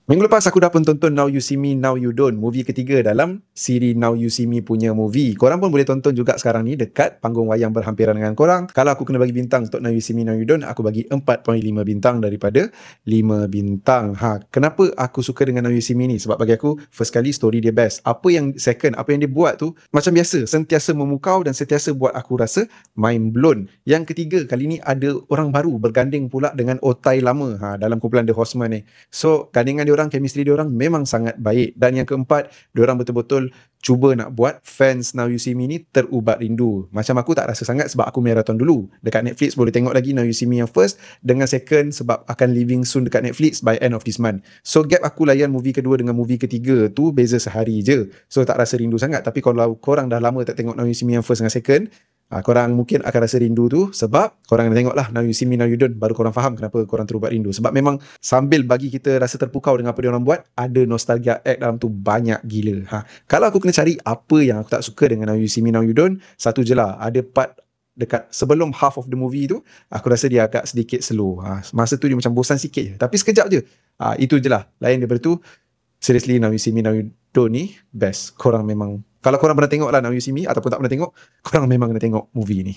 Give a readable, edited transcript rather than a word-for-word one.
Minggu lepas aku dah pun tonton Now You See Me, Now You Don't, movie ketiga dalam siri Now You See Me punya movie. Korang pun boleh tonton juga sekarang ni dekat panggung wayang berhampiran dengan korang. Kalau aku kena bagi bintang untuk Now You See Me, Now You Don't, aku bagi 4.5 bintang daripada 5 bintang. Kenapa aku suka dengan Now You See Me ni? Sebab bagi aku, first kali story dia best. Apa yang second, apa yang dia buat tu macam biasa, sentiasa memukau dan sentiasa buat aku rasa mind blown. Yang ketiga, kali ni ada orang baru berganding pula dengan otai lama dalam kumpulan The Horsemen ni. So, gandingan diorang, chemistry diorang memang sangat baik. Dan yang keempat, diorang betul-betul cuba nak buat fans Now You See Me ni terubat rindu. Macam aku tak rasa sangat sebab aku marathon dulu. Dekat Netflix boleh tengok lagi Now You See Me yang first dengan second sebab akan leaving soon dekat Netflix by end of this month. So gap aku layan movie kedua dengan movie ketiga tu beza sehari je. So tak rasa rindu sangat. Tapi kalau korang dah lama tak tengok Now You See Me yang first dengan second, korang mungkin akan rasa rindu tu sebab korang tengok lah Now You See Me, Now You Don't, baru korang faham kenapa korang terubat rindu. Sebab memang sambil bagi kita rasa terpukau dengan apa dia orang buat, ada nostalgia act dalam tu banyak gila. Kalau aku kena cari apa yang aku tak suka dengan Now You See Me, Now You Don't, satu je lah, ada part dekat sebelum half of the movie tu, aku rasa dia agak sedikit slow. Masa tu dia macam bosan sikit je, tapi sekejap je. Itu je lah. Lain daripada tu, seriously Now You See Me, Now You Don't ni best. Korang memang, kalau korang pernah tengok lah Now You See Me ataupun tak pernah tengok, korang memang kena tengok movie ni.